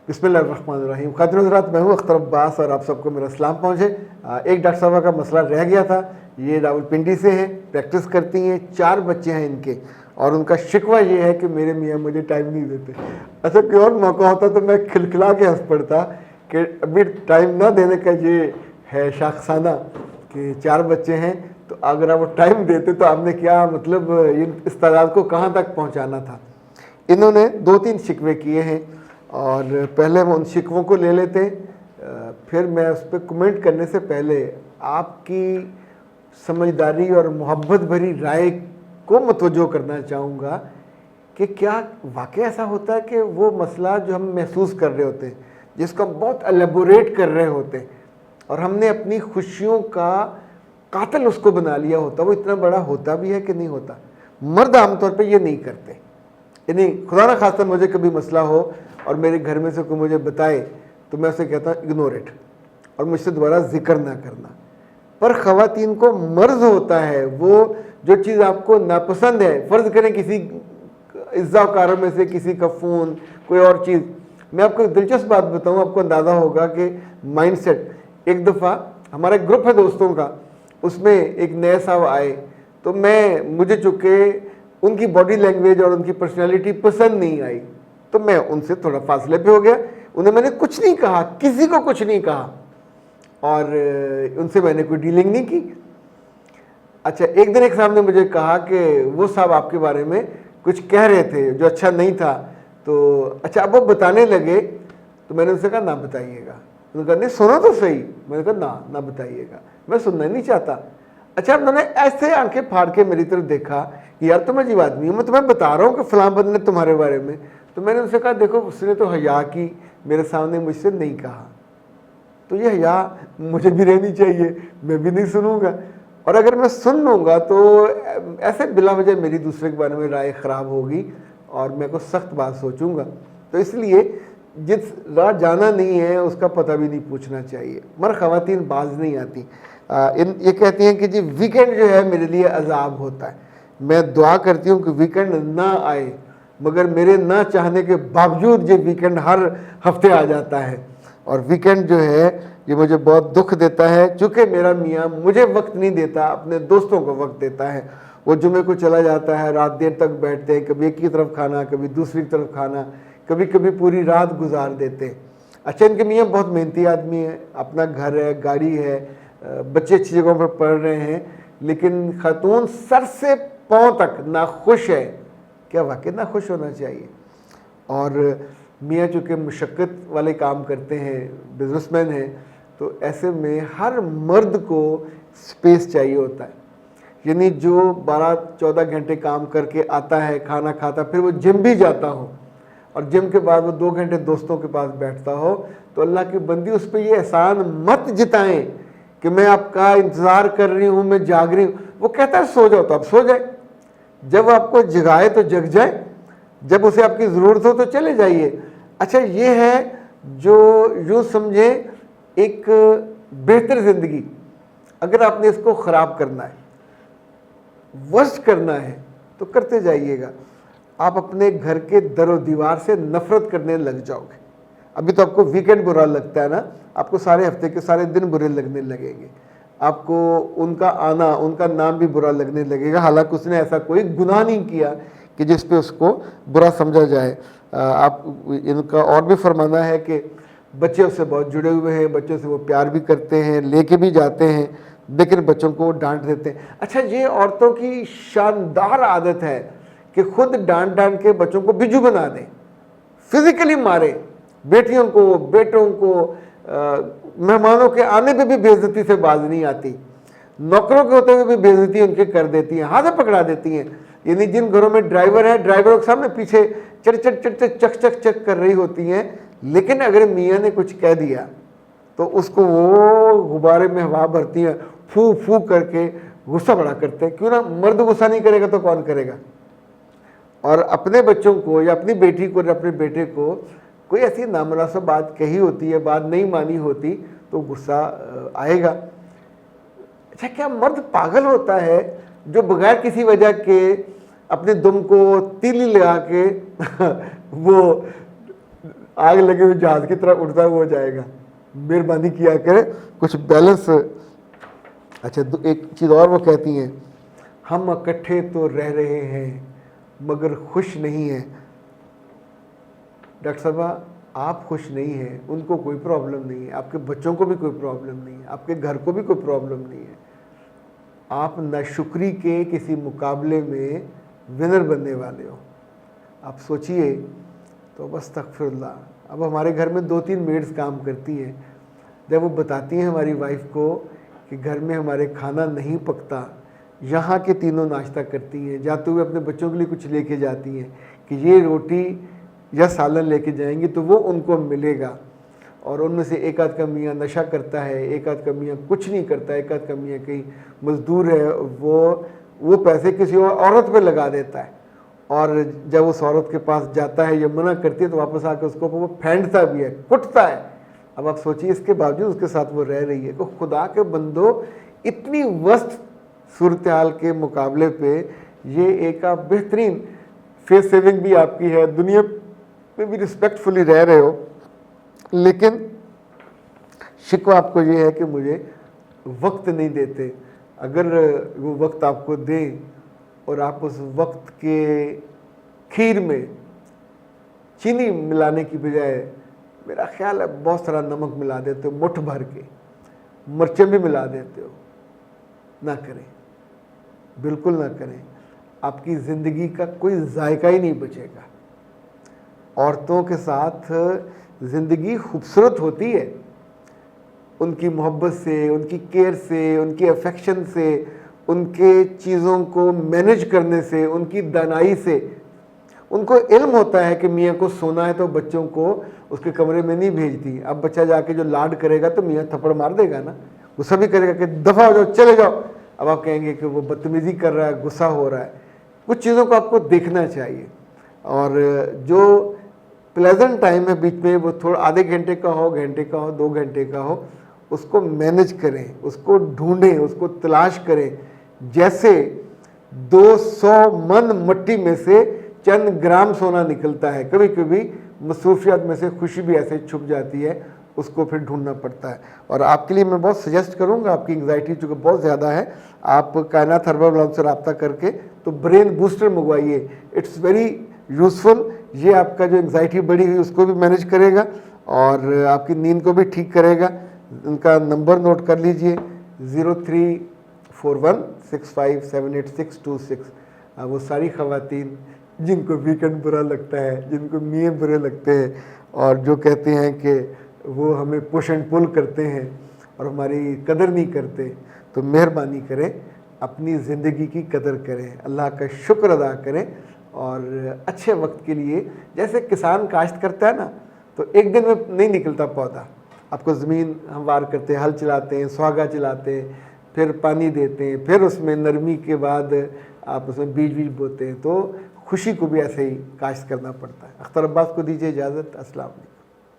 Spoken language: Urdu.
بسم اللہ الرحمن الرحیم. خاتون حضرات، میں ہوں اختر عباس اور آپ سب کو میرا سلام پہنچے. ایک ڈاکٹر صاحبہ کا مسئلہ رہ گیا تھا. یہ راولپنڈی سے ہیں، پریکٹس کرتی ہیں، 4 بچے ہیں ان کے، اور ان کا شکوہ یہ ہے کہ میرے میاں مجھے ٹائم نہیں دیتے. اچھا کوئی اور موقع ہوتا تو میں کھلکھلا کے ہنس پڑتا کہ ابھی ٹائم نہ دینے کا یہ ہے شاخسانہ کہ 4 بچے ہیں، تو اگر آپ وہ ٹائم دیتے تو آپ نے کیا مطلب اس تعداد کو کہاں تک پہنچانا تھا. انہوں نے 2-3 شکوے کیے ہیں، اور پہلے ہم ان شکووں کو لے لیتے ہیں. پھر میں اس پہ کمنٹ کرنے سے پہلے آپ کی سمجھداری اور محبت بھری رائے کو متوجہ کرنا چاہوں گا کہ کیا واقعی ایسا ہوتا ہے کہ وہ مسئلہ جو ہم محسوس کر رہے ہوتے ہیں، جس کو ہم بہت الیبوریٹ کر رہے ہوتے ہیں، اور ہم نے اپنی خوشیوں کا قاتل اس کو بنا لیا ہوتا، وہ اتنا بڑا ہوتا بھی ہے کہ نہیں ہوتا. مرد عام طور پہ یہ نہیں کرتے. یعنی خدا نہ خواستہ مجھے کبھی مسئلہ ہو اور میرے گھر میں سے کوئی مجھے بتائے تو میں اسے کہتا ہوں اگنور اٹ، اور مجھ سے دوبارہ ذکر نہ کرنا. پر خواتین کو مرض ہوتا ہے، وہ جو چیز آپ کو ناپسند ہے، فرض کریں کسی اعزاء کاروں میں سے کسی کا فون، کوئی اور چیز. میں آپ کو ایک دلچسپ بات بتاؤں، آپ کو اندازہ ہوگا کہ مائنڈ سیٹ. ایک دفعہ ہمارا ایک گروپ ہے دوستوں کا، اس میں ایک نئے صاحب آئے، تو مجھے چونکہ ان کی باڈی لینگویج اور ان کی پرسنالٹی پسند نہیں آئی، تو میں ان سے تھوڑا فاصلے پہ ہو گیا. انہیں میں نے کچھ نہیں کہا، کسی کو کچھ نہیں کہا، اور ان سے میں نے کوئی ڈیلنگ نہیں کی. اچھا ایک دن ایک صاحب نے مجھے کہا کہ وہ صاحب آپ کے بارے میں کچھ کہہ رہے تھے جو اچھا نہیں تھا. تو اچھا اب وہ بتانے لگے، تو میں نے ان سے کہا نہ بتائیے گا. انہوں نے کہا نہیں سنو تو صحیح. میں نے کہا نہ بتائیے گا، میں سننا نہیں چاہتا. اچھا انہوں نے ایسے آنکھیں پھاڑ کے میری طرف دیکھا کہ یار تم عجیب آدمی ہو، میں تمہیں بتا رہا ہوں کہ فلاں بندے نے تمہارے بارے میں. تو میں نے ان سے کہا دیکھو اس نے تو حیا کی، میرے سامنے مجھ سے نہیں کہا، تو یہ حیا مجھے بھی رہنی چاہیے، میں بھی نہیں سنوں گا. اور اگر میں سن لوں گا تو ایسے بلا وجہ میری دوسرے کے بارے میں رائے خراب ہوگی اور میں کو سخت بات سوچوں گا. تو اس لیے جس راہ جانا نہیں ہے اس کا پتہ بھی نہیں پوچھنا چاہیے. مگر خواتین باز نہیں آتی. یہ کہتی ہیں کہ جی ویکنڈ جو ہے میرے لیے عذاب ہوتا ہے. میں دعا کرتی ہوں کہ ویکنڈ نہ آئے، مگر میرے نہ چاہنے کے باوجود یہ ویکنڈ ہر ہفتے آ جاتا ہے، اور ویکنڈ جو ہے یہ مجھے بہت دکھ دیتا ہے، چونکہ میرا میاں مجھے وقت نہیں دیتا، اپنے دوستوں کو وقت دیتا ہے. وہ جمعے کو چلا جاتا ہے، رات دیر تک بیٹھتے ہیں، کبھی ایک کی طرف کھانا، کبھی دوسری طرف کھانا، کبھی کبھی پوری رات گزار دیتے ہیں. اچھا ان کے میاں بہت محنتی آدمی ہیں، اپنا گھر ہے، گاڑی ہے، بچے اچھی جگہوں پر پڑھ رہے ہیں، لیکن خاتون سر سے پاؤں تک ناخوش ہے. کیا واقعی ناخوش ہونا چاہیے؟ اور میاں چونکہ مشقت والے کام کرتے ہیں، بزنس مین ہیں، تو ایسے میں ہر مرد کو سپیس چاہیے ہوتا ہے. یعنی جو 12-14 گھنٹے کام کر کے آتا ہے، کھانا کھاتا، پھر وہ جم بھی جاتا ہو، اور جم کے بعد وہ 2 گھنٹے دوستوں کے پاس بیٹھتا ہو، تو اللہ کی بندی اس پہ یہ احسان مت جتائیں کہ میں آپ کا انتظار کر رہی ہوں، میں جاگ رہی ہوں. وہ کہتا ہے سو جاؤ تو آپ سو جائے، جب آپ کو جگائے تو جگ جائے، جب اسے آپ کی ضرورت ہو تو چلے جائیے. اچھا یہ ہے جو یوں سمجھیں ایک بہتر زندگی. اگر آپ نے اس کو خراب کرنا ہے، ورسٹ کرنا ہے، تو کرتے جائیے گا. آپ اپنے گھر کے در و دیوار سے نفرت کرنے لگ جاؤ گے. ابھی تو آپ کو ویکنڈ برا لگتا ہے نا، آپ کو سارے ہفتے کے سارے دن برے لگنے لگیں گے. آپ کو ان کا آنا، ان کا نام بھی برا لگنے لگے گا، حالانکہ اس نے ایسا کوئی گناہ نہیں کیا کہ جس پہ اس کو برا سمجھا جائے. آپ ان کا اور بھی فرمانا ہے کہ بچے اس سے بہت جڑے ہوئے ہیں، بچوں سے وہ پیار بھی کرتے ہیں، لے کے بھی جاتے ہیں، لیکن بچوں کو ڈانٹ دیتے ہیں. اچھا یہ عورتوں کی شاندار عادت ہے کہ خود ڈانٹ ڈانٹ کے بچوں کو بجو بنا دیں، فزیکلی مارے. بیٹیوں کو، بیٹوں کو، مہمانوں کے آنے پہ بھی بے عزتی سے باز نہیں آتی، نوکروں کے ہوتے ہوئے بھی بے عزتی ان کے کر دیتی ہیں، ہاتھ پکڑا دیتی ہیں. یعنی جن گھروں میں ڈرائیور ہے، ڈرائیوروں کے سامنے پیچھے چٹ چٹ چٹ چٹ چک چک چک کر رہی ہوتی ہیں، لیکن اگر میاں نے کچھ کہہ دیا تو اس کو وہ غبارے میں ہوا بھرتی ہیں، پھو پھو کر کے غصہ بڑا کرتے ہیں. کیوں نہ؟ مرد غصہ نہیں کرے گا تو کون کرے گا؟ اور اپنے بچوں کو یا اپنی بیٹی کو یا اپنے بیٹے کو کوئی ایسی نامناسب بات کہی ہوتی ہے، بات نہیں مانی ہوتی، تو غصہ آئے گا. اچھا کیا مرد پاگل ہوتا ہے جو بغیر کسی وجہ کے اپنے دم کو تیلی لگا کے وہ آگ لگے ہوئے جہاز کی طرح اڑتا ہوا جائے گا. مہربانی کیا کرے کچھ بیلنس. اچھا ایک چیز اور وہ کہتی ہیں, ہم اکٹھے تو رہ رہے ہیں مگر خوش نہیں ہیں. ڈاکٹر صاحبہ آپ خوش نہیں ہیں, ان کو کوئی پرابلم نہیں ہے, آپ کے بچوں کو بھی کوئی پرابلم نہیں ہے, آپ کے گھر کو بھی کوئی پرابلم نہیں ہے. آپ ناشکری کے کسی مقابلے میں ونر بننے والے ہو. آپ سوچئے تو بس استغفر اللہ. اب ہمارے گھر میں 2-3 میڈز کام کرتی ہیں. جب وہ بتاتی ہیں ہماری وائف کو کہ گھر میں ہمارے کھانا نہیں پکتا, یہاں کے تینوں ناشتہ کرتی ہیں, جاتے ہوئے اپنے بچوں کے لیے کچھ لے کے جاتی ہیں کہ یہ روٹی یا سالن لے کے جائیں گی تو وہ ان کو ملے گا. اور ان میں سے ایک آدھ کا میاں نشہ کرتا ہے, ایک آدھ کا میاں کچھ نہیں کرتا, ایک آدھ کا میاں کہیں مزدور ہے, وہ پیسے کسی اور عورت پہ لگا دیتا ہے, اور جب اس عورت کے پاس جاتا ہے یا منع کرتی ہے تو واپس آ کے اس کو وہ پھینٹتا بھی ہے, کٹتا ہے. اب آپ سوچیے اس کے باوجود اس کے ساتھ وہ رہ رہی ہے. تو خدا کے بندو, اتنی وسط صورتحال کے مقابلے پہ یہ ایک آپ بہترین فیس سیونگ بھی آپ کی ہے, دنیا میں بھی رسپیکٹ فلی رہ رہے ہو. لیکن شکوہ آپ کو یہ ہے کہ مجھے وقت نہیں دیتے. اگر وہ وقت آپ کو دیں اور آپ اس وقت کے کھیر میں چینی ملانے کی بجائے میرا خیال ہے بہت سارا نمک ملا دیتے ہو, مٹھ بھر کے مرچیں بھی ملا دیتے ہو, نہ کریں, بالکل نہ کریں. آپ کی زندگی کا کوئی ذائقہ ہی نہیں بچے گا. عورتوں کے ساتھ زندگی خوبصورت ہوتی ہے, ان کی محبت سے, ان کی کیئر سے, ان کی افیکشن سے, ان کے چیزوں کو مینیج کرنے سے, ان کی دانائی سے. ان کو علم ہوتا ہے کہ میاں کو سونا ہے تو بچوں کو اس کے کمرے میں نہیں بھیجتی. اب بچہ جا کے جو لاڈ کرے گا تو میاں تھپڑ مار دے گا نا, غصہ بھی کرے گا کہ دفعہ ہو جاؤ, چلے جاؤ. اب آپ کہیں گے کہ وہ بدتمیزی کر رہا ہے, غصہ ہو رہا ہے. کچھ چیزوں کو آپ کو دیکھنا چاہیے, اور جو پلیزنٹ ٹائم ہے بیچ میں وہ تھوڑا آدھے گھنٹے کا ہو, گھنٹے کا ہو, 2 گھنٹے کا ہو, اس کو مینج کریں, اس کو ڈھونڈیں, اس کو تلاش کریں. جیسے 200 من مٹی میں سے چند گرام سونا نکلتا ہے. کبھی کبھی مصروفیات میں سے خوشی بھی ایسے چھپ جاتی ہے, اس کو پھر ڈھونڈنا پڑتا ہے. اور آپ کے لیے میں بہت سجیسٹ کروں گا, آپ کی انگزائٹی چونکہ بہت زیادہ ہے, آپ کائنات ہربل لاؤنج سے رابطہ کر کے تو برین بوسٹر منگوائیے. It's very useful. یہ آپ کا جو انگزائٹی بڑھی ہوئی اس کو بھی مینیج کرے گا اور آپ کی نیند کو بھی ٹھیک کرے گا. ان کا نمبر نوٹ کر لیجئے, 0341657826. وہ ساری خواتین جن کو ویکنڈ برا لگتا ہے, جن کو میاں برے لگتے ہیں, اور جو کہتے ہیں کہ وہ ہمیں پش اینڈ پل کرتے ہیں اور ہماری قدر نہیں کرتے, تو مہربانی کریں اپنی زندگی کی قدر کریں, اللہ کا شکر ادا کریں. اور اچھے وقت کے لیے, جیسے کسان کاشت کرتا ہے نا, تو ایک دن میں نہیں نکلتا پودا. آپ کو زمین ہموار کرتے ہیں, ہل چلاتے ہیں, سہاگا چلاتے ہیں, پھر پانی دیتے ہیں, پھر اس میں نرمی کے بعد آپ اس میں بیج بوتے ہیں. تو خوشی کو بھی ایسے ہی کاشت کرنا پڑتا ہے. اختر عباس کو دیجیے اجازت. السلام علیکم.